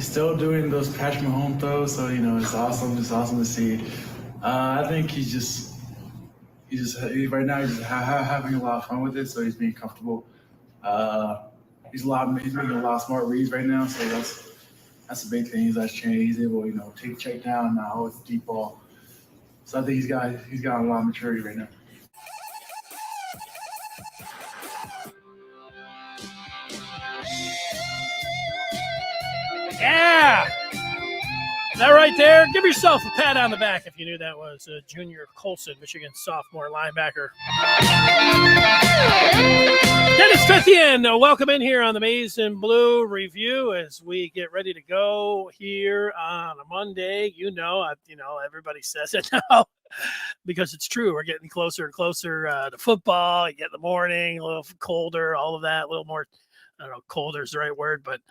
He's still doing those Patrick Mahomes throws, so it's awesome. It's awesome to see. I think he's right now he's just having a lot of fun with it, so he's being comfortable. He's making a lot of smart reads right now, so that's a big thing. He's changed. He's able, take check down now with the deep ball. So I think he's got a lot of maturity right now. Yeah! That right there, give yourself a pat on the back if you knew that was Junior Colson, Michigan sophomore linebacker. Dennis Fithian, welcome in here on the Maize and Blue Review as we get ready to go here on a Monday. Everybody says it now because it's true. We're getting closer and closer to football. You get in the morning, a little colder, all of that, a little more, I don't know, colder is the right word, but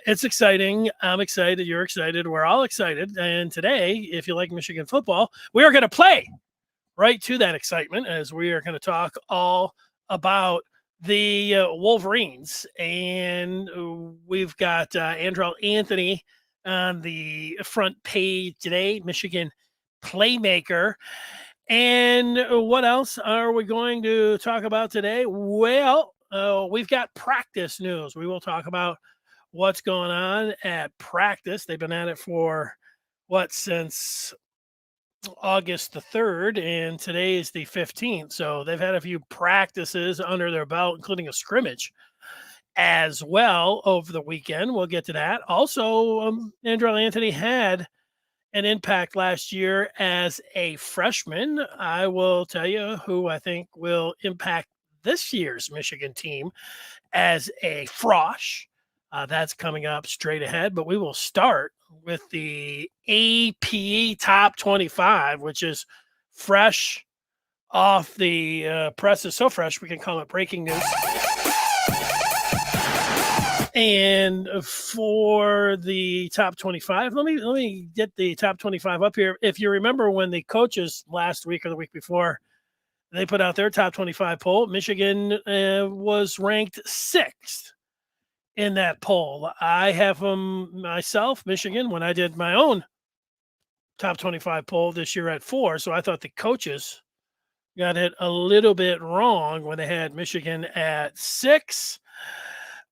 it's exciting. I'm excited. You're excited. We're all excited. And today, if you like Michigan football, we are going to play right to that excitement as we are going to talk all about the Wolverines. And we've got Andrew Anthony on the front page today, Michigan playmaker. And what else are we going to talk about today? Well, we've got practice news. We will talk about what's going on at practice. They've been at it for since August the 3rd, and today is the 15th. So they've had a few practices under their belt, including a scrimmage as well over the weekend. We'll get to that. Also, Andrew Anthony had an impact last year as a freshman. I will tell you who I think will impact this year's Michigan team as a frosh. That's coming up straight ahead, but we will start with the AP Top 25, which is fresh off the press. Is so fresh we can call it breaking news. And for the top 25, let me get the top 25 up here. If you remember when the coaches last week or the week before, they put out their top 25 poll, Michigan was ranked 6th. In that poll. I have myself, Michigan, when I did my own top 25 poll this year at 4. So I thought the coaches got it a little bit wrong when they had Michigan at 6.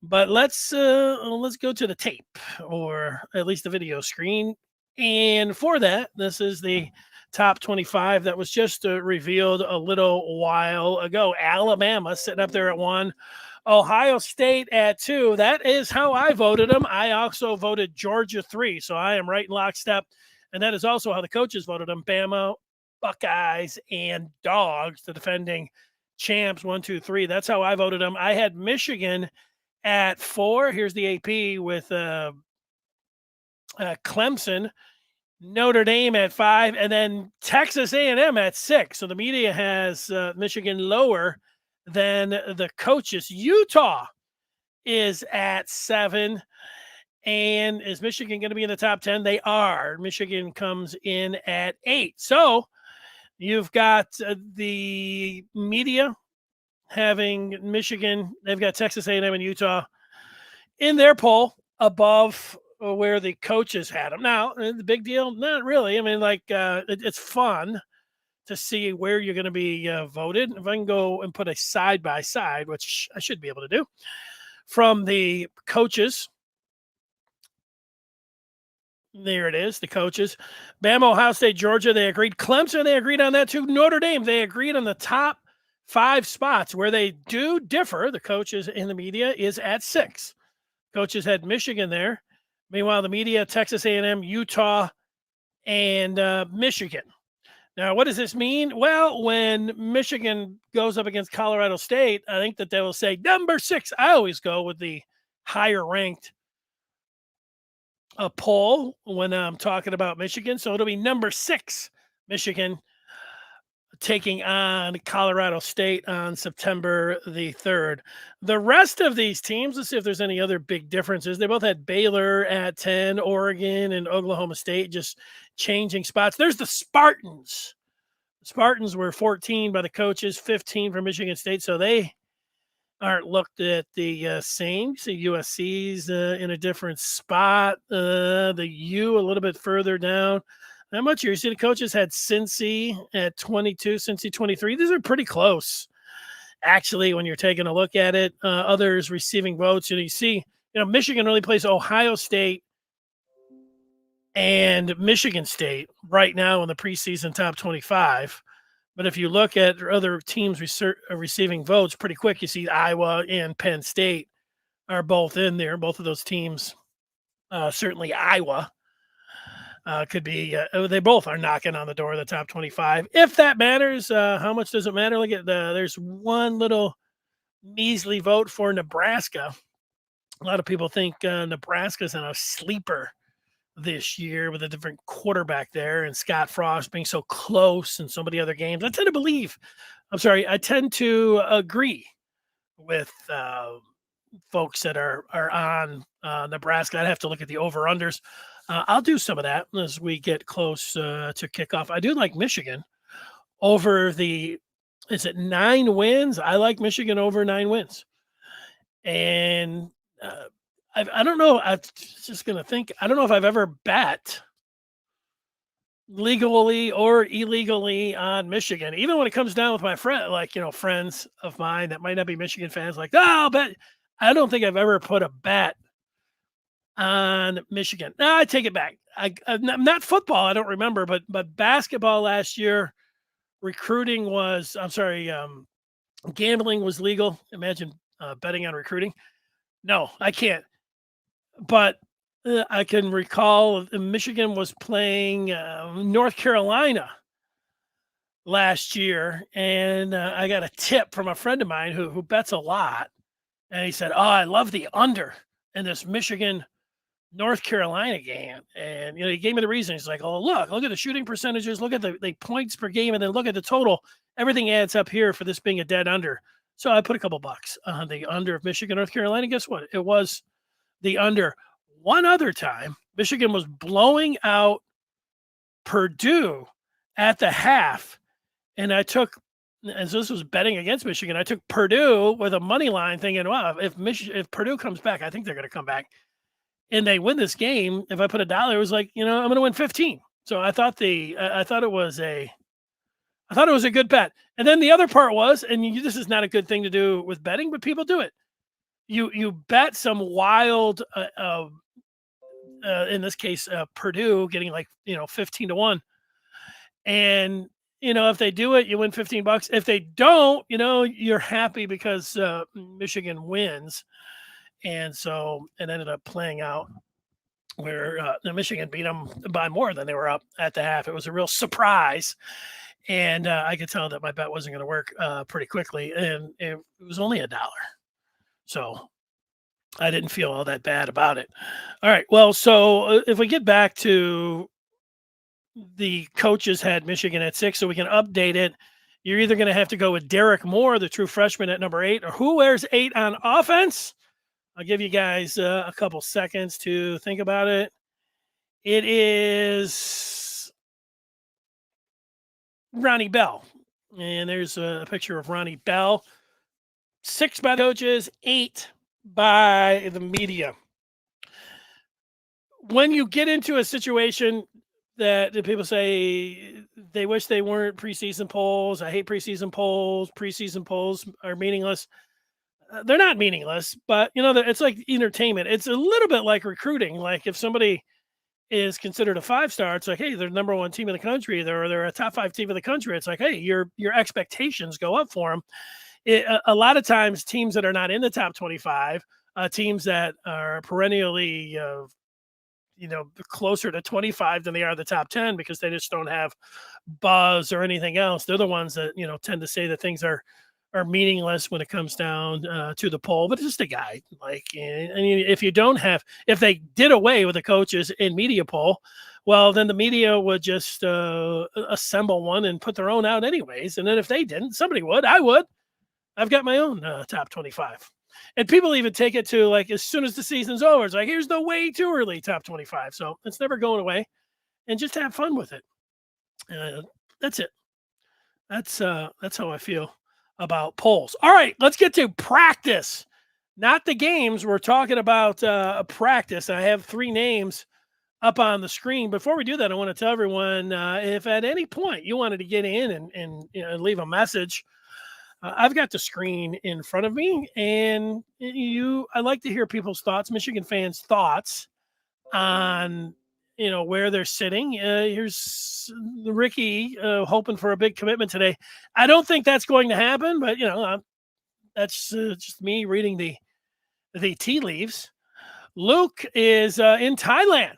But let's go to the tape, or at least the video screen. And for that, this is the top 25 that was just revealed a little while ago. Alabama sitting up there at 1. Ohio State at 2. That is how I voted them. I also voted Georgia 3, so I am right in lockstep. And that is also how the coaches voted them. Bama, Buckeyes, and Dogs, the defending champs, 1, 2, 3. That's how I voted them. I had Michigan at 4. Here's the AP with Clemson, Notre Dame at 5, and then Texas A&M at 6. So the media has Michigan lower than the coaches. Utah is at 7. And is Michigan going to be in the top 10? They are. Michigan comes in at 8. So you've got the media having Michigan. They've got Texas A&M and Utah in their poll above where the coaches had them. Now, the big deal? Not really. I mean, it's fun to see where you're going to be voted. If I can go and put a side-by-side, which I should be able to do, from the coaches. There it is, the coaches. Bama, Ohio State, Georgia, they agreed. Clemson, they agreed on that too. Notre Dame, they agreed on the top 5 spots. Where they do differ, the coaches in the media, is at 6. Coaches had Michigan there. Meanwhile, the media, Texas A&M, Utah, and Michigan. Now, what does this mean? Well, when Michigan goes up against Colorado State, I think that they will say number 6. I always go with the higher ranked poll when I'm talking about Michigan. So it'll be number 6, Michigan, taking on Colorado State on September the 3rd. The rest of these teams, let's see if there's any other big differences. They both had Baylor at 10, Oregon and Oklahoma State just changing spots. There's the Spartans. The Spartans were 14 by the coaches, 15 for Michigan State. So they aren't looked at the same. So USC's in a different spot. The U a little bit further down. Not much here. You see the coaches had Cincy at 22, Cincy 23. These are pretty close, actually, when you're taking a look at it. Others receiving votes. You see, Michigan only plays Ohio State and Michigan State right now in the preseason top 25. But if you look at other teams receiving votes pretty quick, you see Iowa and Penn State are both in there. Both of those teams, certainly Iowa, could be. They both are knocking on the door of the top 25. If that matters, how much does it matter? Look at there's one little measly vote for Nebraska. A lot of people think Nebraska's in a sleeper this year with a different quarterback there and Scott Frost being so close in so many other games. I tend to agree with folks that are on Nebraska. I'd have to look at the over-unders. I'll do some of that as we get close to kickoff. I do like Michigan over is it 9 wins? I like Michigan over 9 wins. And I don't know. I was just going to think, I don't know if I've ever bet legally or illegally on Michigan, even when it comes down with my friends of mine that might not be Michigan fans, like, oh, I'll bet. I don't think I've ever put a bet on Michigan. No, I take it back. Not football. I don't remember, but basketball last year, gambling was legal. Imagine betting on recruiting. No, I can't. But I can recall Michigan was playing North Carolina last year, and I got a tip from a friend of mine who bets a lot, and he said, "Oh, I love the under in this Michigan North Carolina game." And he gave me the reason. He's like, "Oh, look at the shooting percentages, look at the points per game, and then look at the total. Everything adds up here for this being a dead under." So I put a couple bucks on the under of Michigan North Carolina. Guess what? It was the under. One other time, Michigan was blowing out Purdue at the half, and so this was betting against Michigan. I took Purdue with a money line, thinking, "Wow, if Purdue comes back, I think they're going to come back, and they win this game. If I put $1, it was like, I'm going to win 15." So I thought it was a good bet. And then the other part was, this is not a good thing to do with betting, but people do it. You bet some wild. In this case, Purdue getting 15-1. And, if they do it, you win $15. If they don't, you're happy because Michigan wins. And so it ended up playing out where Michigan beat them by more than they were up at the half. It was a real surprise. And I could tell that my bet wasn't going to work pretty quickly. And it was only $1. So I didn't feel all that bad about it. All right. Well, so if we get back to the coaches had Michigan at 6, so we can update it. You're either going to have to go with Derek Moore, the true freshman, at number 8, or who wears 8 on offense? I'll give you guys a couple seconds to think about it. It is Ronnie Bell. And there's a picture of Ronnie Bell. 6 by the coaches, 8 by the media. When you get into a situation that people say they wish they weren't preseason polls, I hate preseason polls. Preseason polls are meaningless. They're not meaningless, but it's like entertainment. It's a little bit like recruiting. Like if somebody is considered a 5-star, it's like, hey, they're the number 1 team in the country. They're a top 5 team in the country. It's like, hey, your expectations go up for them. A lot of times teams that are not in the top 25, teams that are perennially, closer to 25 than they are the top 10 because they just don't have buzz or anything else. They're the ones that, tend to say that things are meaningless when it comes down to the poll, but it's just a guide. If they did away with the coaches in media poll, well, then the media would just assemble one and put their own out anyways. And then if they didn't, somebody would. I would. I've got my own top 25. And people even take it to as soon as the season's over, it's like, here's the way too early top 25. So it's never going away, and just have fun with it. That's it. That's how I feel about polls. All right, let's get to practice, not the games. We're talking about practice. I have 3 names up on the screen. Before we do that, I want to tell everyone if at any point you wanted to get in and leave a message, I've got the screen in front of me, and I like to hear people's thoughts, Michigan fans' thoughts on where they're sitting. Here's Ricky hoping for a big commitment today. I don't think that's going to happen, but that's just me reading the tea leaves. Luke is in Thailand,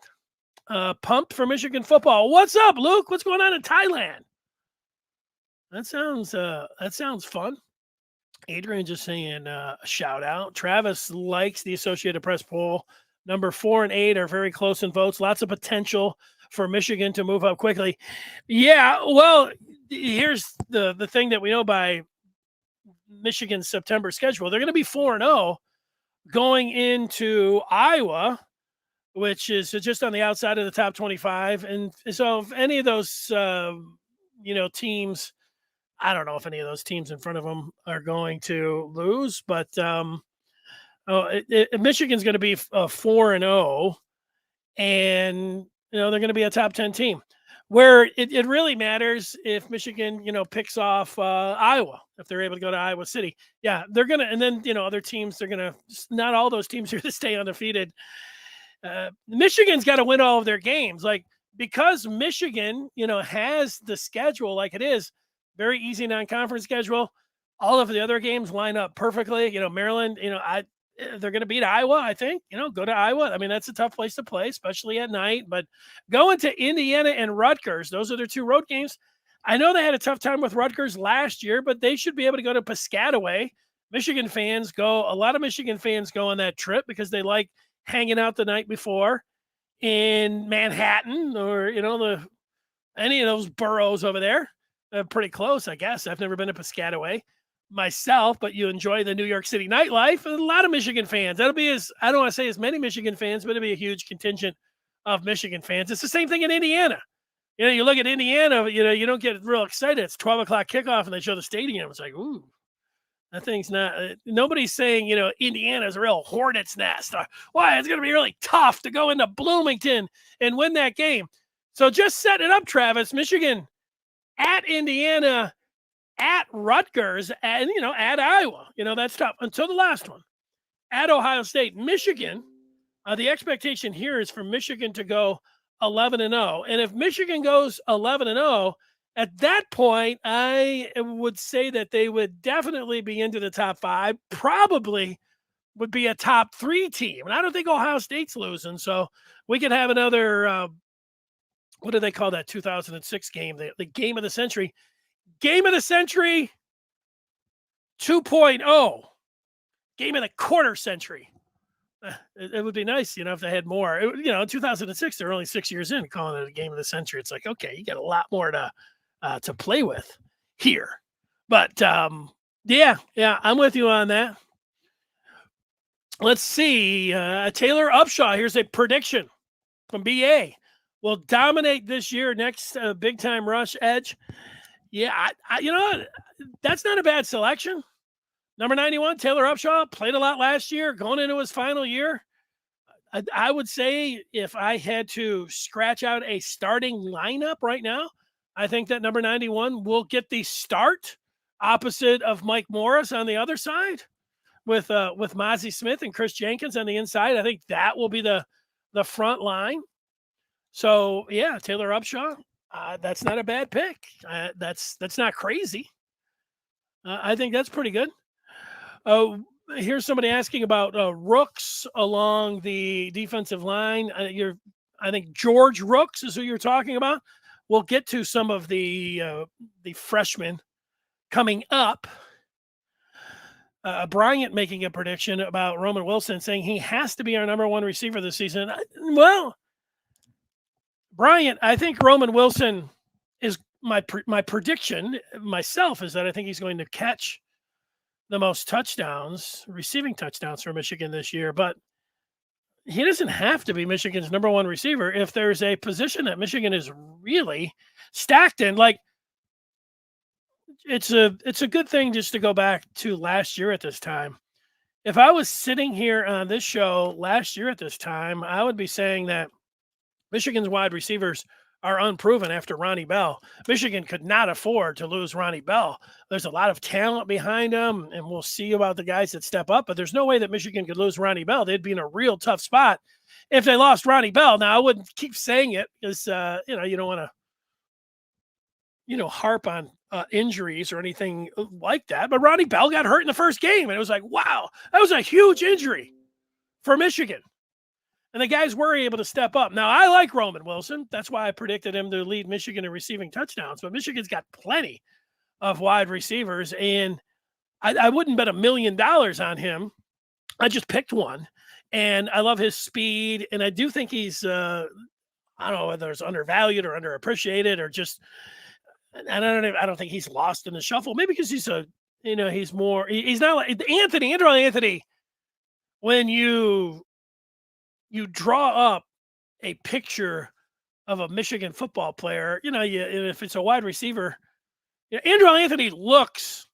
pumped for Michigan football. What's up, Luke? What's going on in Thailand? That sounds fun. Adrian just saying a shout out. Travis likes the Associated Press poll. Number 4 and 8 are very close in votes. Lots of potential for Michigan to move up quickly. Yeah, well, here's the thing that we know by Michigan's September schedule. They're going to be 4-0 going into Iowa, which is just on the outside of the top 25. And so if any of those, teams, I don't know if any of those teams in front of them are going to lose, but Michigan's going to be 4-0, and they're going to be a top 10 team. Where it really matters if Michigan, picks off Iowa, if they're able to go to Iowa City. Yeah, they're going to, and then, other teams, they're going to, not all those teams are going to stay undefeated. Michigan's got to win all of their games. Like, because Michigan, has the schedule like it is, very easy non-conference schedule. All of the other games line up perfectly. Maryland, they're going to beat Iowa, I think. Go to Iowa. I mean, that's a tough place to play, especially at night. But going to Indiana and Rutgers, those are their 2 road games. I know they had a tough time with Rutgers last year, but they should be able to go to Piscataway. A lot of Michigan fans go on that trip because they like hanging out the night before in Manhattan or, any of those boroughs over there. Pretty close, I guess. I've never been to Piscataway myself, but you enjoy the New York City nightlife. And a lot of Michigan fans. I don't want to say as many Michigan fans, but it'll be a huge contingent of Michigan fans. It's the same thing in Indiana. You look at Indiana, you don't get real excited. It's 12 o'clock kickoff and they show the stadium. It's like, ooh, that thing's not, nobody's saying, Indiana's a real hornet's nest. Why? It's going to be really tough to go into Bloomington and win that game. So just set it up, Travis. Michigan at Indiana, at Rutgers, and at Iowa. That's tough until the last one. At Ohio State, Michigan. The expectation here is for Michigan to go 11-0, and if Michigan goes 11-0, at that point, I would say that they would definitely be into the top 5. Probably would be a top 3 team, and I don't think Ohio State's losing. So we could have another. What do they call that 2006 game? The game of the century. Game of the century 2.0. Game of the quarter century. It would be nice, if they had more. In 2006, they're only 6 years in, calling it a game of the century. It's like, okay, you got a lot more to play with here. But yeah, I'm with you on that. Let's see. Taylor Upshaw, here's a prediction from BA. Will dominate this year, next big-time rush edge. Yeah, that's not a bad selection. Number 91, Taylor Upshaw, played a lot last year, going into his final year. I would say if I had to scratch out a starting lineup right now, I think that number 91 will get the start opposite of Mike Morris on the other side with Mozzie Smith and Chris Jenkins on the inside. I think that will be the front line. So, yeah, Taylor Upshaw, that's not a bad pick. That's not crazy. I think that's pretty good. Here's somebody asking about Rooks along the defensive line. I think George Rooks is who you're talking about. We'll get to some of the freshmen coming up. Bryant making a prediction about Roman Wilson, saying he has to be our number 1 receiver this season. Well, Bryant, I think Roman Wilson is my prediction myself is that I think he's going to catch the most touchdowns, receiving touchdowns for Michigan this year, but he doesn't have to be Michigan's number 1 receiver if there's a position that Michigan is really stacked in. Like, it's a good thing just to go back to last year at this time. If I was sitting here on this show last year at this time, I would be saying that Michigan's wide receivers are unproven after Ronnie Bell. Michigan could not afford to lose Ronnie Bell. There's a lot of talent behind them, and we'll see about the guys that step up, but there's no way that Michigan could lose Ronnie Bell. They'd be in a real tough spot if they lost Ronnie Bell. Now, I wouldn't keep saying it because, you don't want to, harp on injuries or anything like that. But Ronnie Bell got hurt in the first game, and it was like, wow, that was a huge injury for Michigan. And the guys were able to step up. Now, I like Roman Wilson. That's why I predicted him to lead Michigan in receiving touchdowns. But Michigan's got plenty of wide receivers, and I wouldn't bet $1 million on him. I just picked one, and I love his speed, and I do think he's, I don't know whether it's undervalued or underappreciated or just, and I don't think he's lost in the shuffle. Maybe because he's he's not like Andrew Anthony. When you draw up a picture of a Michigan football player, if it's a wide receiver, Andrew Anthony looks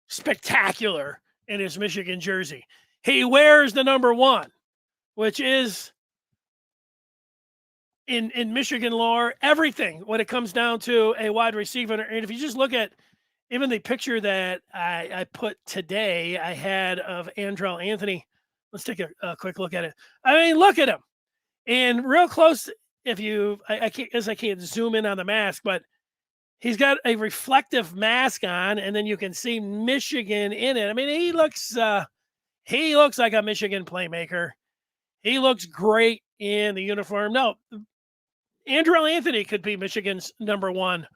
spectacular in his Michigan jersey. He wears the number 1, which is in Michigan lore, everything when it comes down to a wide receiver. And if you just look at even the picture that I put today, I had of Andrew Anthony. Let's take a quick look at it. I mean, look at him. And real close, if I can't zoom in on the mask, but he's got a reflective mask on, and then you can see Michigan in it. I mean, he looks like a Michigan playmaker. He looks great in the uniform. No, Andrew Anthony could be Michigan's number 1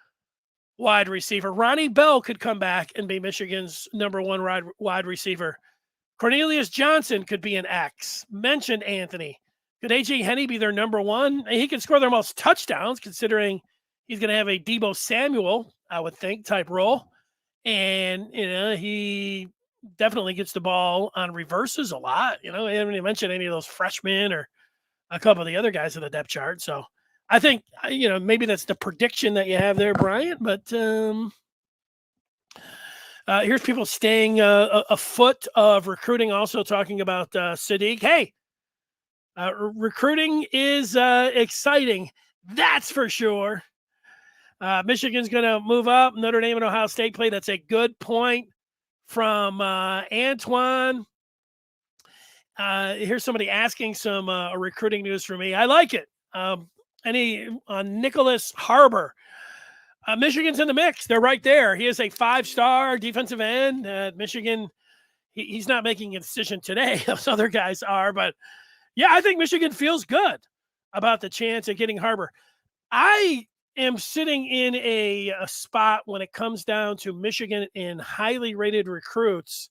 wide receiver. Ronnie Bell could come back and be Michigan's number 1 wide receiver. Cornelius Johnson could be an X. Mentioned Anthony. Could A.J. Henney be their number 1? He could score their most touchdowns, considering he's going to have a Deebo Samuel, I would think, type role. And, he definitely gets the ball on reverses a lot. I haven't even mentioned any of those freshmen or a couple of the other guys in the depth chart. So I think, maybe that's the prediction that you have there, Bryant. But here's people staying afoot of recruiting, also talking about Sadiq. Hey, recruiting is exciting. That's for sure. Michigan's going to move up. Notre Dame and Ohio State play. That's a good point from Antoine. Here's somebody asking some recruiting news for me. I like it. Nicholas Harbor. Michigan's in the mix. They're right there. He is a 5-star defensive end at Michigan. He's not making a decision today. Those other guys are. But, yeah, I think Michigan feels good about the chance of getting Harbor. I am sitting in a spot when it comes down to Michigan in highly rated recruits.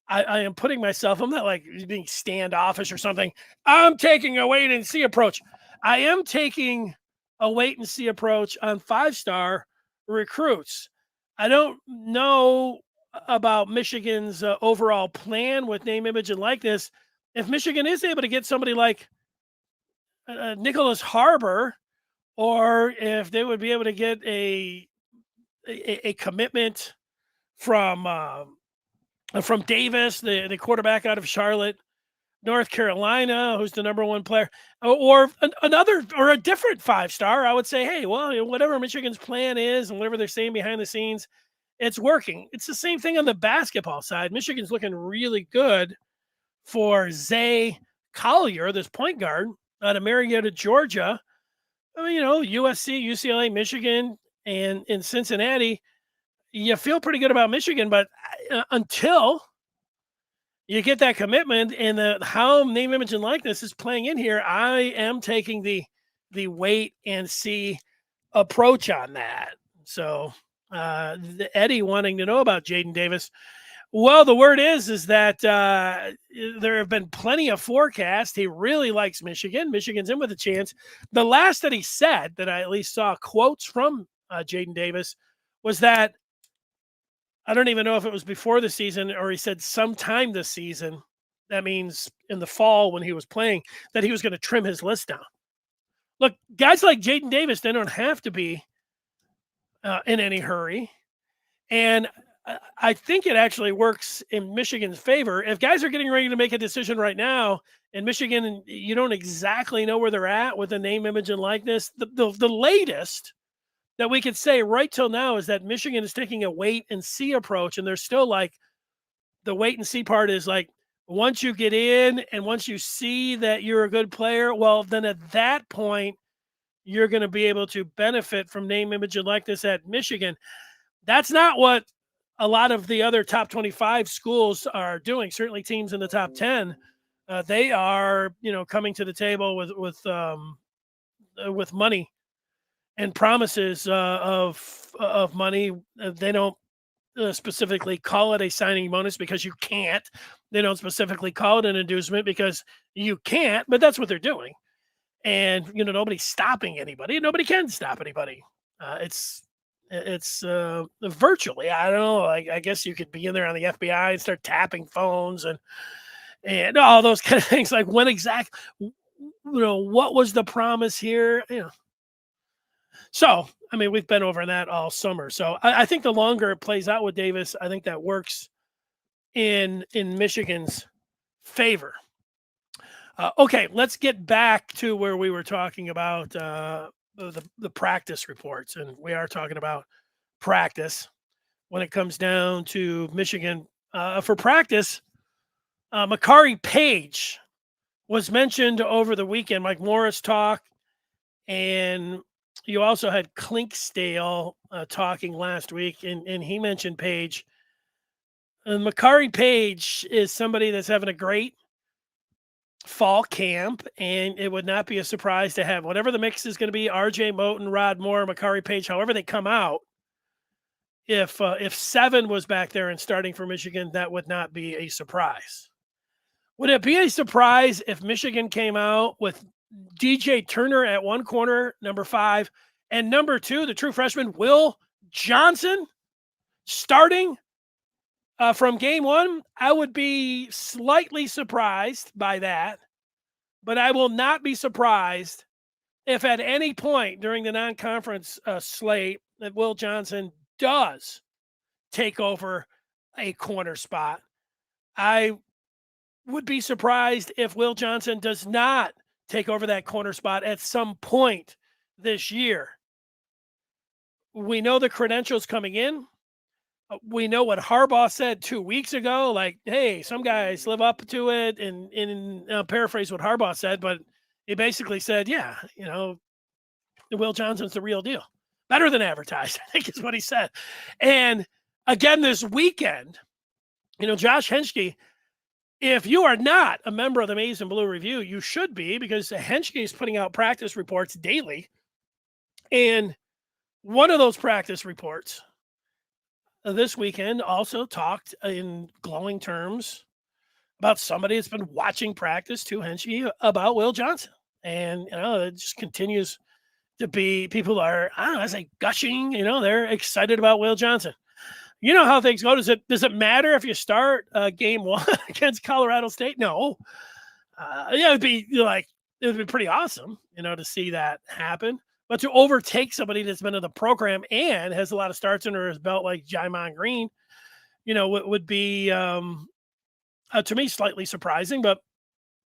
I am putting myself, I'm not like being standoffish or something. I'm taking a wait and see approach. I am taking a wait and see approach on 5-star recruits. I don't know about Michigan's overall plan with name, image, and likeness. If Michigan is able to get somebody like Nicholas Harbor, or if they would be able to get a commitment from Davis, the quarterback out of Charlotte, North Carolina, who's the number 1 player, or another or a different 5-star, I would say, hey, well, whatever Michigan's plan is and whatever they're saying behind the scenes, it's working. It's the same thing on the basketball side. Michigan's looking really good for Zay Collier, this point guard out of Marietta, Georgia. I mean, USC, UCLA, Michigan, and in Cincinnati, you feel pretty good about Michigan, but until you get that commitment and how name, image, and likeness is playing in here, I am taking the wait and see approach on that. So Eddie wanting to know about Jaden Davis. Well, the word is that there have been plenty of forecasts. He really likes Michigan. Michigan's in with a chance. The last that he said, that I at least saw quotes from Jaden Davis, was that, I don't even know if it was before the season or he said sometime this season, that means in the fall when he was playing, that he was going to trim his list down. Look, guys like Jaden Davis, they don't have to be in any hurry. And I think it actually works in Michigan's favor. If guys are getting ready to make a decision right now in Michigan, you don't exactly know where they're at with the name, image, and likeness. The latest that we could say right till now is that Michigan is taking a wait and see approach, and they're still like the wait and see part is like once you get in and once you see that you're a good player, well, then at that point you're going to be able to benefit from name, image, and likeness at Michigan. That's not what a lot of the other top 25 schools are doing. Certainly, teams in the top 10, they are coming to the table with money and promises of money. They don't specifically call it a signing bonus because you can't. They don't specifically call it an inducement because you can't. But that's what they're doing, and nobody's stopping anybody. Nobody can stop anybody. It's virtually. I don't know. I guess you could be in there on the FBI and start tapping phones and all those kind of things. Like when exact, what was the promise here? So, I mean, we've been over that all summer. So I think the longer it plays out with Davis, I think that works in Michigan's favor. Okay, let's get back to where we were talking about the practice reports, and we are talking about practice when it comes down to Michigan. For practice, Makari Page was mentioned over the weekend. Mike Morris talked, and you also had Klinkstale talking last week, and he mentioned Page. And Makari Page is somebody that's having a great fall camp, and it would not be a surprise to have whatever the mix is going to be, RJ Moten, Rod Moore, Makari Page, however they come out. If 7 was back there and starting for Michigan, that would not be a surprise. Would it be a surprise if Michigan came out with DJ Turner at one corner, number 5, and number 2, the true freshman, Will Johnson, starting from game 1? I would be slightly surprised by that, but I will not be surprised if at any point during the non-conference slate that Will Johnson does take over a corner spot. I would be surprised if Will Johnson does not take over that corner spot at some point this year. We know the credentials coming in. We know what Harbaugh said 2 weeks ago, like, hey, some guys live up to it, and paraphrase what Harbaugh said, but he basically said, yeah, Will Johnson's the real deal. Better than advertised, I think is what he said. And again, this weekend, Josh Henschke, if you are not a member of the Maize and Blue Review, you should be, because Henschke is putting out practice reports daily. And one of those practice reports this weekend also talked in glowing terms about somebody that's been watching practice to Henschke about Will Johnson. And, it just continues to be, people are, I say gushing, they're excited about Will Johnson. You know how things go. Does it matter if you start game 1 against Colorado State? No. It would be pretty awesome, to see that happen. But to overtake somebody that's been in the program and has a lot of starts under his belt, like Jaimon Green, would be, to me, slightly surprising. But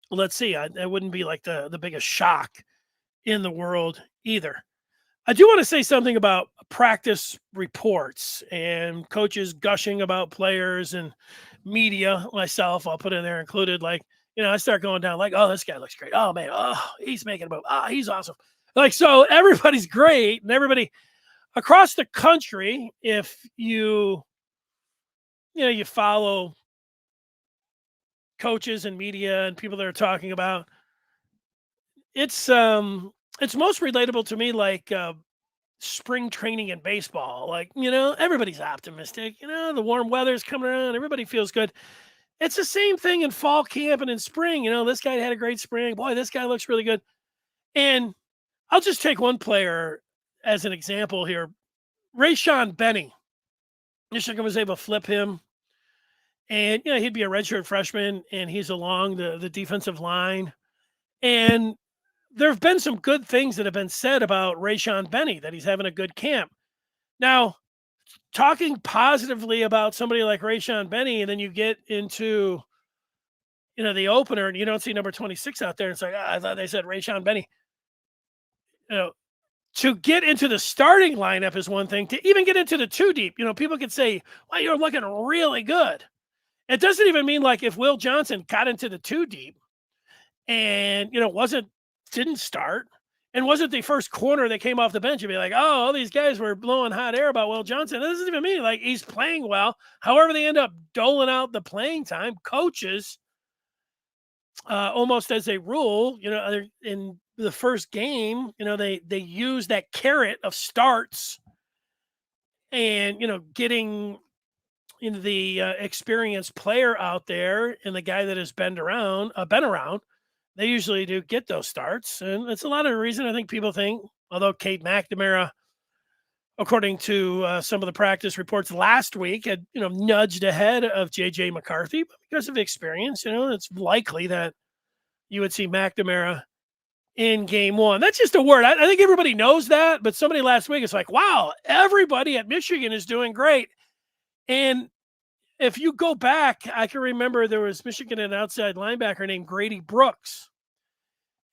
let's see. It wouldn't be like the biggest shock in the world either. I do want to say something about practice reports and coaches gushing about players and media. Myself, I'll put in there included. Like, I start going down like, oh, this guy looks great. Oh man, oh, he's making a move. Oh, he's awesome. Like, so everybody's great, and everybody across the country, if you follow coaches and media and people that are talking about, it's most relatable to me like spring training in baseball. Like, everybody's optimistic. The warm weather's coming around. Everybody feels good. It's the same thing in fall camp and in spring. This guy had a great spring. Boy, this guy looks really good. And I'll just take one player as an example here. Rayshawn Benny. Michigan was able to flip him. And, he'd be a redshirt freshman, and he's along the defensive line. And there have been some good things that have been said about Rayshawn Benny, that he's having a good camp. Now, talking positively about somebody like Rayshon Benny, and then you get into the opener, and you don't see number 26 out there. It's like, I thought they said Rayshon Benny. You know, to get into the starting lineup is one thing. To even get into the two deep, people could say, "Well, you're looking really good." It doesn't even mean like if Will Johnson got into the two deep and didn't start and wasn't the first corner that came off the bench, you'd be like, "Oh, all these guys were blowing hot air about Will Johnson." That doesn't even mean like he's playing well. However, they end up doling out the playing time. Coaches, almost as a rule, in the first game, they use that carrot of starts and getting the experienced player out there and the guy that has been around. They usually do get those starts, and it's a lot of the reason I think people think. Although Kate McNamara, according to some of the practice reports last week, had nudged ahead of JJ McCarthy, but because of experience, it's likely that you would see McNamara in game one. That's just a word. I think everybody knows that, but somebody last week is like, "Wow, everybody at Michigan is doing great." And if you go back, I can remember there was Michigan an outside linebacker named Grady Brooks.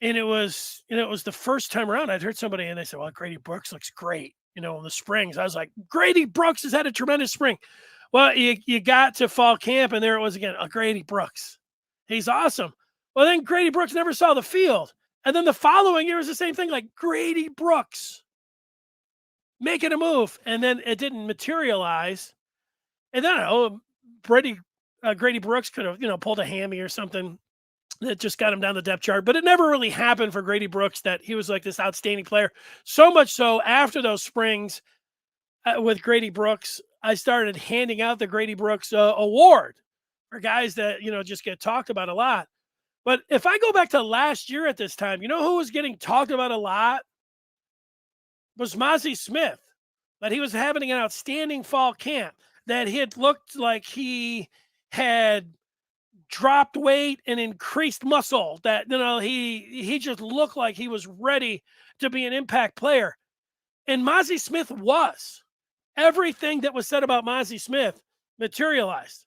And it was the first time around I'd heard somebody and they said, "Well, Grady Brooks looks great, in the springs." I was like, Grady Brooks has had a tremendous spring. Well, you got to fall camp and there it was again, Grady Brooks. He's awesome. Well, then Grady Brooks never saw the field. And then the following year was the same thing, like Grady Brooks making a move. And then it didn't materialize. And then I don't know, Grady Brooks could have, pulled a hammy or something that just got him down the depth chart. But it never really happened for Grady Brooks that he was like this outstanding player. So much so after those springs with Grady Brooks, I started handing out the Grady Brooks award for guys that, just get talked about a lot. But if I go back to last year at this time, who was getting talked about a lot was Mozzie Smith, that he was having an outstanding fall camp, that he had looked like he had dropped weight and increased muscle, that he just looked like he was ready to be an impact player. And Mozzie Smith was. Everything that was said about Mozzie Smith materialized.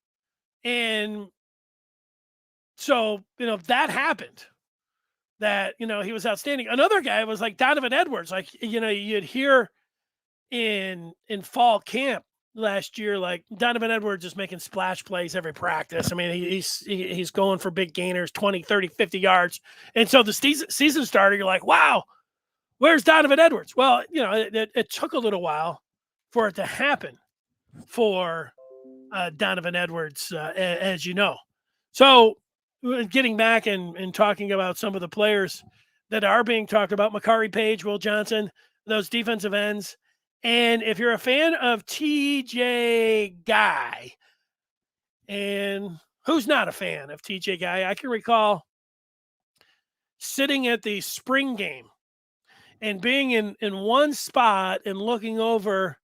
And so, that happened. That, he was outstanding. Another guy was like Donovan Edwards. Like, you'd hear in fall camp last year, like Donovan Edwards is making splash plays every practice. I mean, he's going for big gainers, 20, 30, 50 yards. And so the season started, you're like, wow, where's Donovan Edwards? Well, it took a little while for it to happen for Donovan Edwards, as you know. So getting back and talking about some of the players that are being talked about, Makari Page, Will Johnson, those defensive ends. And if you're a fan of TJ Guy, and who's not a fan of TJ Guy, I can recall sitting at the spring game and being in one spot and looking over,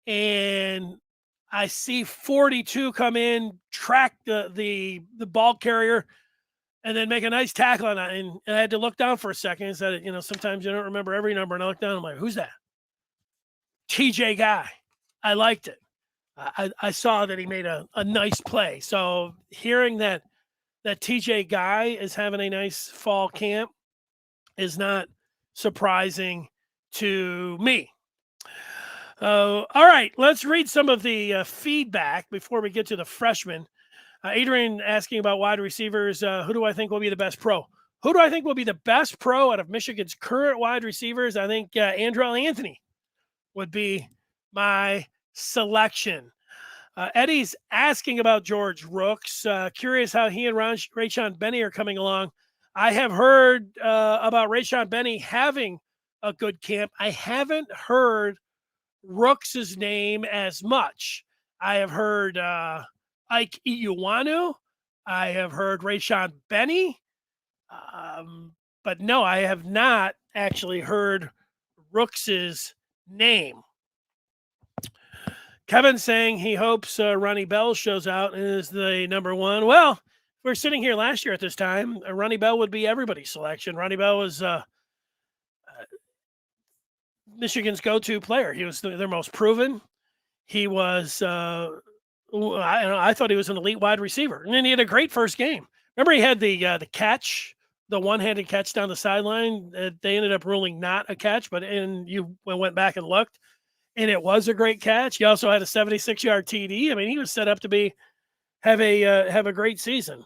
and I see 42 come in, track the ball carrier, and then make a nice tackle on it. And I had to look down for a second and said, sometimes you don't remember every number. And I looked down, I'm like, who's that? TJ Guy. I liked it. I saw that he made a nice play. So hearing that TJ Guy is having a nice fall camp is not surprising to me. All right, let's read some of the feedback before we get to the freshmen. Adrian asking about wide receivers. Who do I think will be the best pro? Who do I think will be the best pro out of Michigan's current wide receivers? I think Andrell Anthony would be my selection. Eddie's asking about George Rooks. Curious how he and Rayshon Benny are coming along. I have heard about Rayshon Benny having a good camp. I haven't heard Rooks' name as much. I have heard Ike Iuanu. I have heard Rayshon Benny. But no, I have not actually heard Rooks' name. Kevin saying he hopes Ronnie Bell shows out and is the number one. Well, we're sitting here last year at this time. Ronnie Bell would be everybody's selection. Ronnie Bell was Michigan's go-to player. He was their most proven. he was. I thought he was an elite wide receiver, and then he had a great first game. Remember, he had the catch, the one-handed catch down the sideline. They ended up ruling not a catch, but you went back and looked, and it was a great catch. He also had a 76-yard TD. I mean, he was set up to have a great season.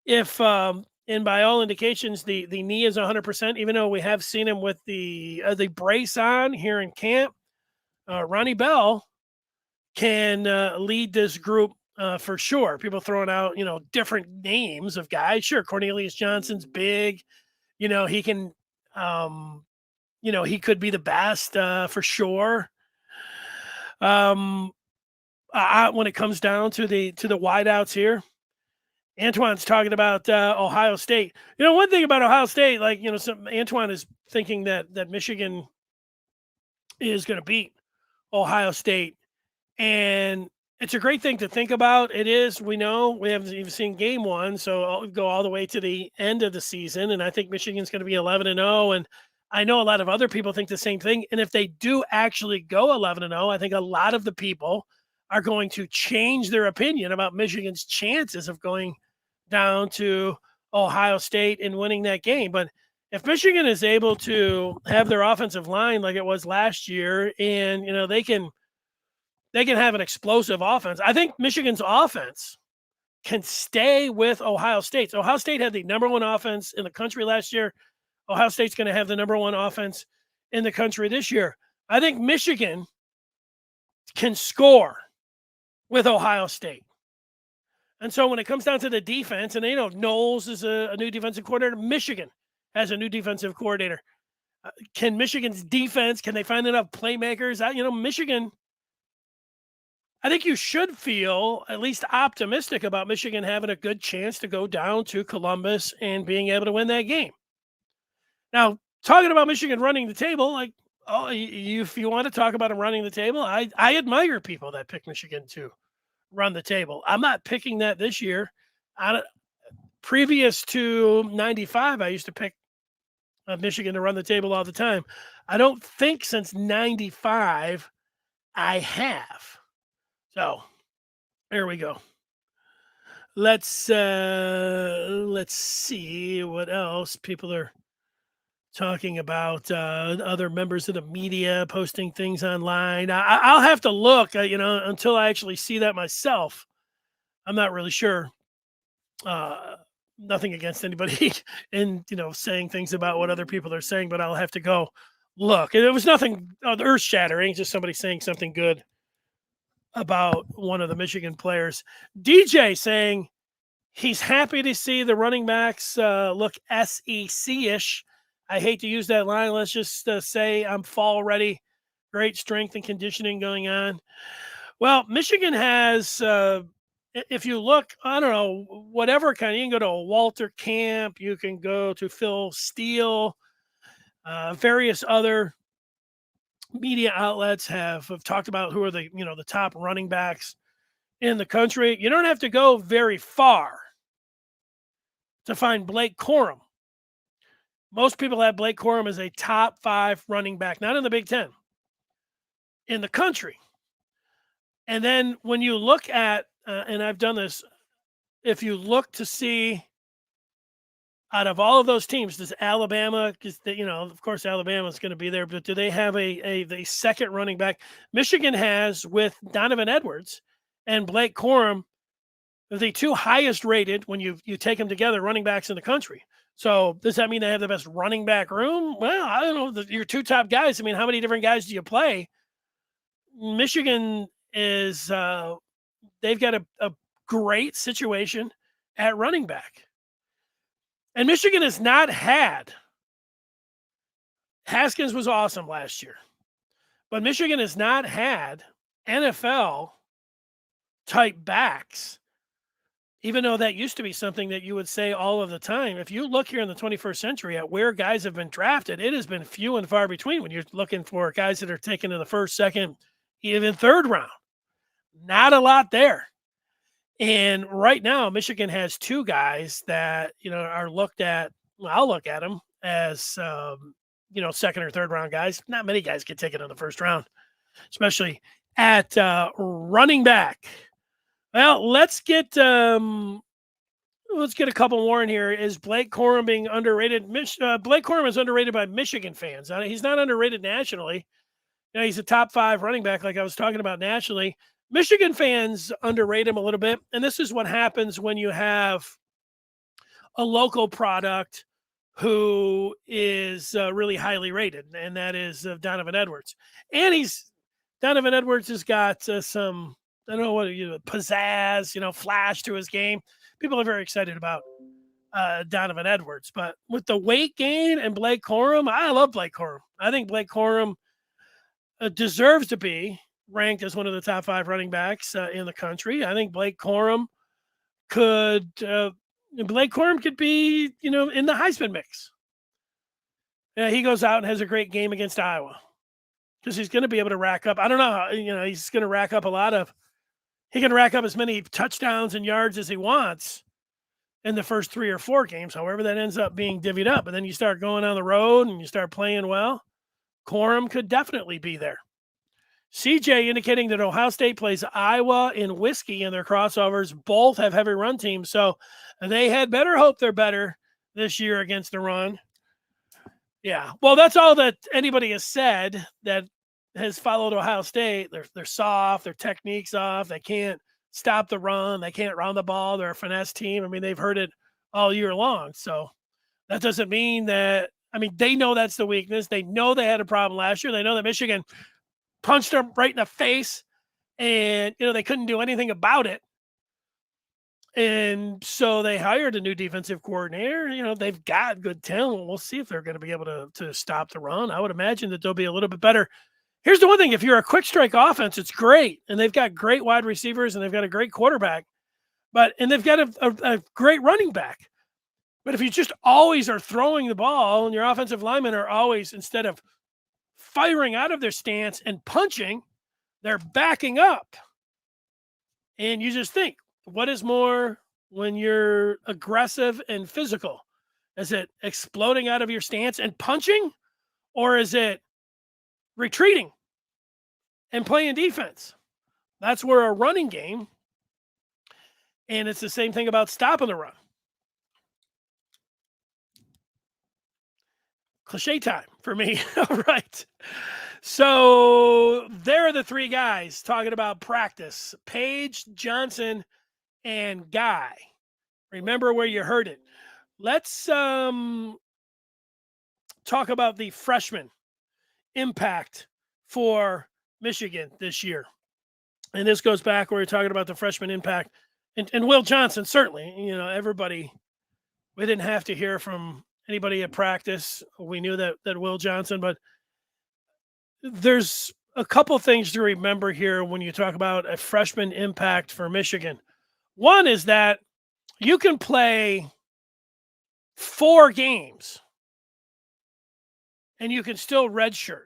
If and by all indications, the knee is 100%. Even though we have seen him with the brace on here in camp, Ronnie Bell can lead this group for sure. People throwing out, different names of guys. Sure, Cornelius Johnson's big. He can, he could be the best for sure. When it comes down to the wideouts here, Antoine's talking about Ohio State. One thing about Ohio State, Antoine is thinking that Michigan is going to beat Ohio State. And it's a great thing to think about. It is. We know we haven't even seen game one, so I'll go all the way to the end of the season. And I think Michigan's going to be 11-0. And I know a lot of other people think the same thing. And if they do actually go 11-0, I think a lot of the people are going to change their opinion about Michigan's chances of going down to Ohio State and winning that game. But if Michigan is able to have their offensive line like it was last year, and they can have an explosive offense. I think Michigan's offense can stay with Ohio State's. Ohio State had the number one offense in the country last year. Ohio State's going to have the number one offense in the country this year. I think Michigan can score with Ohio State. And so when it comes down to the defense, and Knowles is a new defensive coordinator, Michigan has a new defensive coordinator. Can Michigan's defense, can they find enough playmakers? Michigan, I think you should feel at least optimistic about Michigan having a good chance to go down to Columbus and being able to win that game. Now, talking about Michigan running the table, if you want to talk about them running the table, I admire people that pick Michigan to run the table. I'm not picking that this year. Previous to 95, I used to pick Michigan to run the table all the time. I don't think since 95 I have. So there we go. Let's see what else people are talking about. Other members of the media posting things online. I'll have to look, until I actually see that myself. I'm not really sure. Nothing against anybody and, saying things about what other people are saying, but I'll have to go look. And it was nothing earth shattering, just somebody saying something good about one of the Michigan players. DJ saying he's happy to see the running backs look SEC-ish. I hate to use that line. Let's just say I'm fall ready. Great strength and conditioning going on. Well, Michigan has, if you look, I don't know, whatever kind, you can go to a Walter Camp, you can go to Phil Steele, various other media outlets have talked about who are the top running backs in the country. You don't have to go very far to find Blake Corum. Most people have Blake Corum as a top 5 running back, not in the Big Ten, in the country. And then when you look at, and I've done this, if you look to see out of all of those teams, does Alabama, because of course Alabama's going to be there, but do they have a second running back? Michigan has, with Donovan Edwards and Blake Corum, the 2 highest rated when you take them together running backs in the country. So does that mean they have the best running back room? Well, I don't know. Your 2 top guys. I mean, how many different guys do you play? Michigan is they've got a great situation at running back. And Michigan has not had, Haskins was awesome last year, but Michigan has not had NFL type backs, even though that used to be something that you would say all of the time. If you look here in the 21st century at where guys have been drafted, it has been few and far between when you're looking for guys that are taken in the first, second, even third round. Not a lot there. And right now, Michigan has 2 guys that, are looked at. Well, I'll look at them as, second or third round guys. Not many guys get taken in the first round, especially at running back. Well, let's get a couple more in here. Is Blake Corum being underrated? Blake Corum is underrated by Michigan fans. He's not underrated nationally. He's a top 5 running back, like I was talking about nationally. Michigan fans underrate him a little bit, and this is what happens when you have a local product who is really highly rated, and that is Donovan Edwards. And Donovan Edwards has got some, I don't know what, pizzazz, flash to his game. People are very excited about Donovan Edwards, but with the weight gain and Blake Corum, I love Blake Corum. I think Blake Corum deserves to be ranked as one of the top 5 running backs in the country. I think Blake Corum could be, in the Heisman mix. He goes out and has a great game against Iowa because he's going to be able to rack up. I don't know how, he's going to rack up he can rack up as many touchdowns and yards as he wants in the first 3 or 4 games. However, that ends up being divvied up. But then you start going on the road and you start playing well. Corum could definitely be there. CJ indicating that Ohio State plays Iowa and Whiskey in their crossovers. Both have heavy run teams, so they had better hope they're better this year against the run. Yeah, well, that's all that anybody has said that has followed Ohio State. They're soft, their technique's off, they can't stop the run, they can't run the ball, they're a finesse team. I mean, they've heard it all year long, so that doesn't mean that. I mean, they know that's the weakness. They know they had a problem last year. They know that Michigan punched them right in the face, and they couldn't do anything about it. And so they hired a new defensive coordinator. They've got good talent. We'll see if they're going to be able to stop the run. I would imagine that they'll be a little bit better. Here's the one thing: if you're a quick strike offense, it's great, and they've got great wide receivers, and they've got a great quarterback, and they've got a great running back. But if you just always are throwing the ball and your offensive linemen are always, instead of firing out of their stance and punching, they're backing up. And you just think, what is more when you're aggressive and physical? Is it exploding out of your stance and punching? Or is it retreating and playing defense? That's where a running game, and it's the same thing about stopping the run. Cliche time for me. All right. So there are the 3 guys talking about practice: Paige, Johnson, and Guy. Remember where you heard it. Let's talk about the freshman impact for Michigan this year. And this goes back where you're talking about the freshman impact. And Will Johnson, certainly, everybody, we didn't have to hear from anybody at practice. We knew that Will Johnson, but there's a couple things to remember here when you talk about a freshman impact for Michigan. One is that you can play 4 games and you can still redshirt.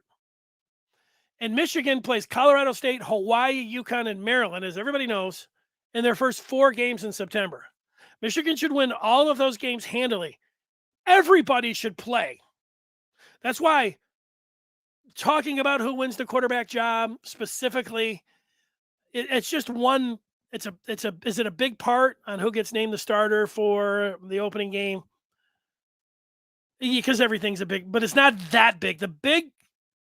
And Michigan plays Colorado State, Hawaii, UConn, and Maryland, as everybody knows, in their first 4 games in September. Michigan should win all of those games handily. Everybody should play. That's why talking about who wins the quarterback job specifically, it's just one. Is it a big part on who gets named the starter for the opening game? Because everything's a big, but it's not that big. The big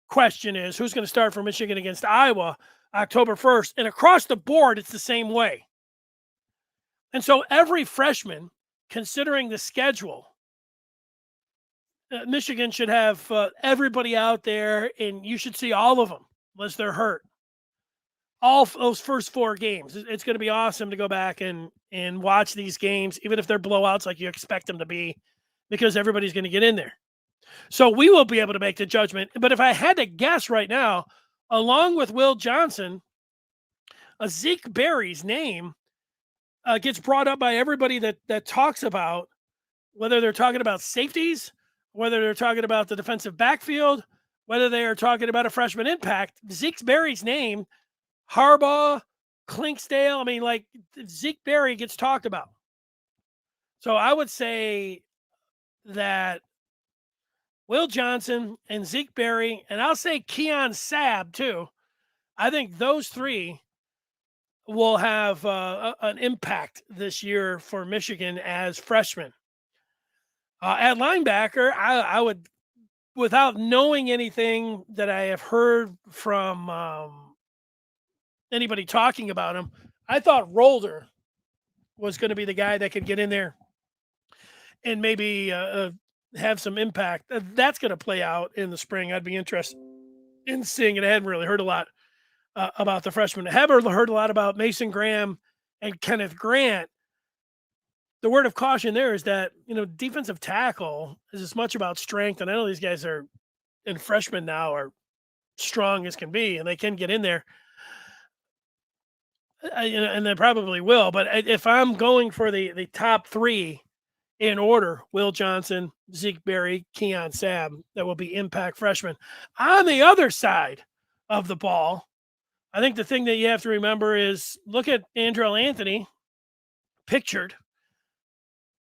question is who's going to start for Michigan against Iowa October 1st, and across the board, it's the same way. And so every freshman, considering the schedule, Michigan should have everybody out there, and you should see all of them unless they're hurt. All those first 4 games. It's going to be awesome to go back and watch these games, even if they're blowouts like you expect them to be, because everybody's going to get in there. So we will be able to make the judgment. But if I had to guess right now, along with Will Johnson, Zeke Berry's name gets brought up by everybody that talks about, whether they're talking about safeties, whether they're talking about the defensive backfield, whether they are talking about a freshman impact. Zeke Berry's name, Harbaugh, Clinksdale, I mean, like, Zeke Berry gets talked about. So I would say that Will Johnson and Zeke Berry, and I'll say Keon Sabb too, I think those three will have an impact this year for Michigan as freshmen. At linebacker, I would, without knowing anything that I have heard from anybody talking about him, I thought Rolder was going to be the guy that could get in there and maybe have some impact. That's going to play out in the spring. I'd be interested in seeing it. I hadn't really heard a lot about the freshmen. I have heard a lot about Mason Graham and Kenneth Grant. The word of caution there is that, defensive tackle is as much about strength. And I know these guys are in freshmen now are strong as can be, and they can get in there. And they probably will. But if I'm going for the top three in order, Will Johnson, Zeke Berry, Keon Sabb, that will be impact freshmen. On the other side of the ball, I think the thing that you have to remember is look at Andrell Anthony, pictured,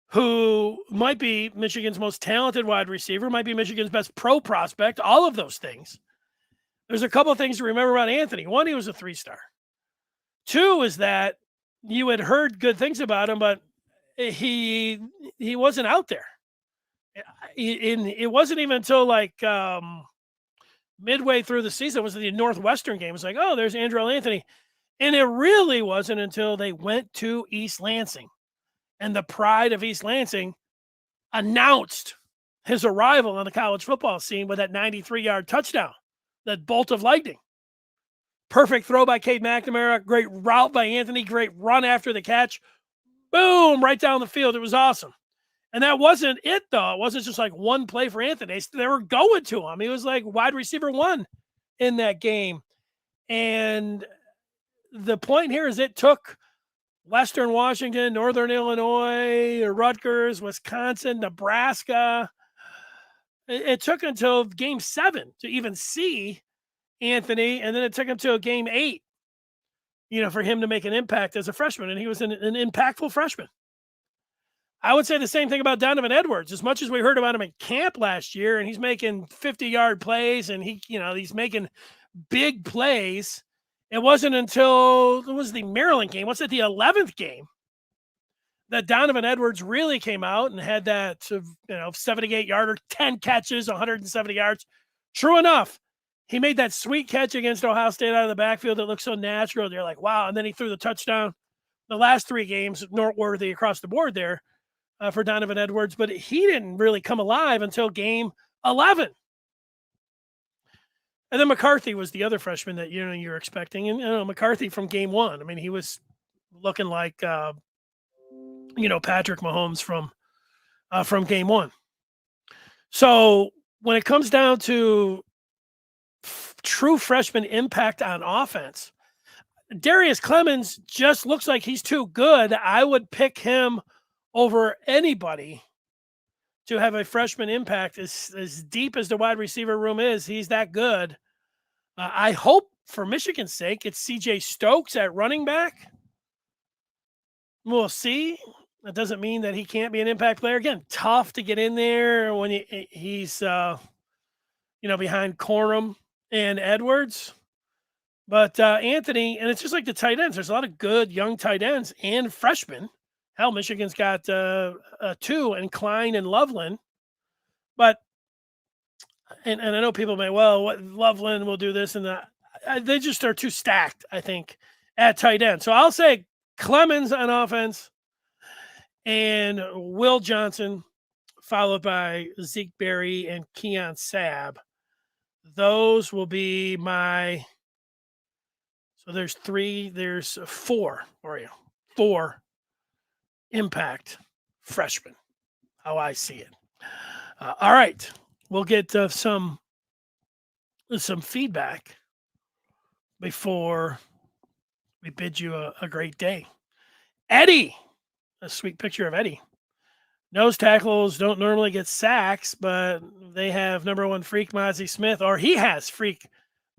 who might be Michigan's most talented wide receiver, might be Michigan's best pro prospect, all of those things. There's a couple of things to remember about Anthony. One, he was a 3-star. Two is that you had heard good things about him, but he wasn't out there. It wasn't even until like midway through the season, was the Northwestern game. It's like, oh, there's Andrell Anthony. And it really wasn't until they went to East Lansing and the pride of East Lansing announced his arrival on the college football scene with that 93-yard touchdown, that bolt of lightning. Perfect throw by Cade McNamara, great route by Anthony, great run after the catch. Boom, right down the field. It was awesome. And that wasn't it, though. It wasn't just like one play for Anthony. They were going to him. He was like wide receiver 1 in that game. And the point here is it took Western Washington, Northern Illinois, Rutgers, Wisconsin, Nebraska. It took until game 7 to even see Anthony, and then it took him to game 8, for him to make an impact as a freshman, and he was an impactful freshman. I would say the same thing about Donovan Edwards. As much as we heard about him in camp last year, and he's making 50-yard plays, and he's making big plays, it wasn't until it was the Maryland game. What's it, the 11th game, that Donovan Edwards really came out and had that 78-yarder, 10 catches, 170 yards. True enough, he made that sweet catch against Ohio State out of the backfield that looked so natural. They're like, wow. And then he threw the touchdown. The last 3 games, noteworthy across the board there for Donovan Edwards. But he didn't really come alive until game 11. And then McCarthy was the other freshman that, you're expecting. And, McCarthy from game 1. I mean, he was looking like, Patrick Mahomes from game 1. So when it comes down to true freshman impact on offense, Darius Clemens just looks like he's too good. I would pick him over anybody to have a freshman impact. As deep as the wide receiver room is, he's that good. I hope for Michigan's sake, it's CJ Stokes at running back. We'll see. That doesn't mean that he can't be an impact player. Again, tough to get in there when he's behind Corum and Edwards. But Anthony, and it's just like the tight ends. There's a lot of good young tight ends and freshmen. Hell, Michigan's got 2 in Klein and Loveland. But, and I know people may, what Loveland will do this and that. They just are too stacked, I think, at tight end. So I'll say Clemens on offense and Will Johnson, followed by Zeke Berry and Keon Sabb. Those will be my. So there's 4 for you. 4 impact freshmen, how I see it. All right. We'll get some feedback before we bid you a great day. Eddie, a sweet picture of Eddie. Nose tackles don't normally get sacks, but they have number 1 freak Mozzie Smith, or he has freak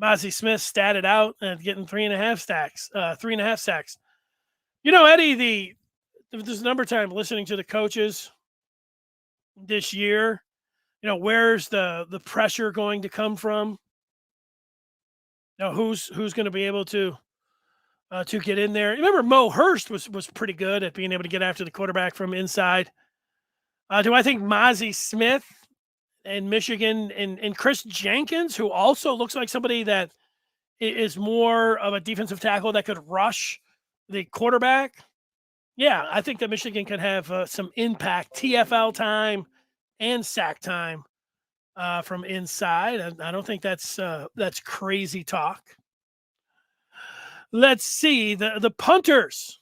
Mozzie Smith statted out and getting 3.5 sacks. Eddie, this number time listening to the coaches this year, where's the pressure going to come from? Now, who's going to be able to get in there? Remember, Mo Hurst was pretty good at being able to get after the quarterback from inside. Do I think Mozzie Smith and Michigan and Chris Jenkins, who also looks like somebody that is more of a defensive tackle that could rush the quarterback? Yeah, I think that Michigan could have some impact, TFL time and sack time from inside. I don't think that's crazy talk. Let's see the punters.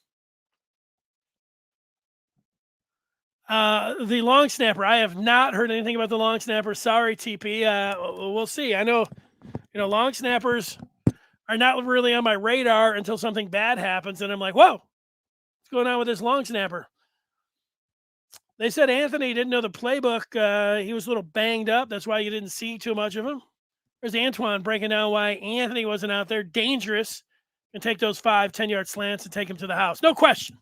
The long snapper. I have not heard anything about the long snapper. Sorry, TP. We'll see. I know, long snappers are not really on my radar until something bad happens, and I'm like, whoa, what's going on with this long snapper? They said Anthony didn't know the playbook. He was a little banged up. That's why you didn't see too much of him. There's Antoine breaking down why Anthony wasn't out there. Dangerous. And take those 5-10-yard slants and take him to the house. No question.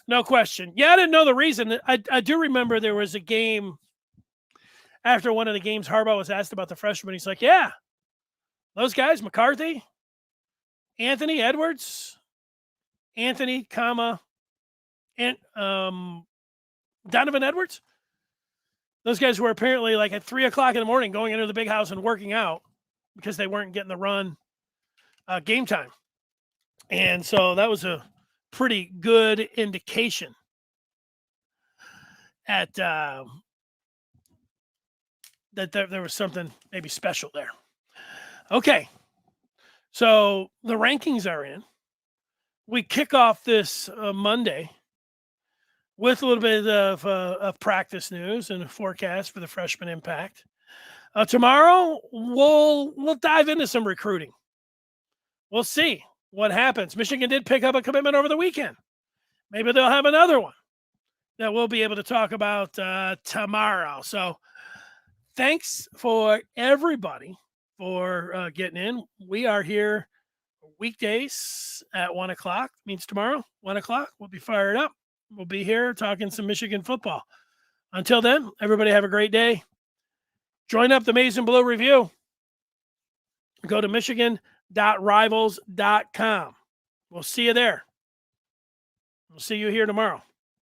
No question. Yeah, I didn't know the reason. I do remember there was a game after one of the games. Harbaugh was asked about the freshman. He's like, yeah, those guys, McCarthy, Anthony, Edwards, Anthony, comma, and Donovan Edwards. Those guys were apparently like at 3:00 in the morning going into the big house and working out because they weren't getting the run game time. And so that was a pretty good indication at that there was something maybe special there. Okay, so the rankings are in. We kick off this Monday with a little bit of practice news and a forecast for the freshman impact. Tomorrow we'll dive into some recruiting. We'll see what happens. Michigan did pick up a commitment over the weekend. Maybe they'll have another one that we'll be able to talk about tomorrow. So thanks for everybody for getting in. We are here weekdays at 1:00. Means tomorrow, 1:00. We'll be fired up. We'll be here talking some Michigan football. Until then, everybody have a great day. Join up the Maize and Blue Review. Go to michigan.rivals.com. We'll see you there. We'll see you here tomorrow.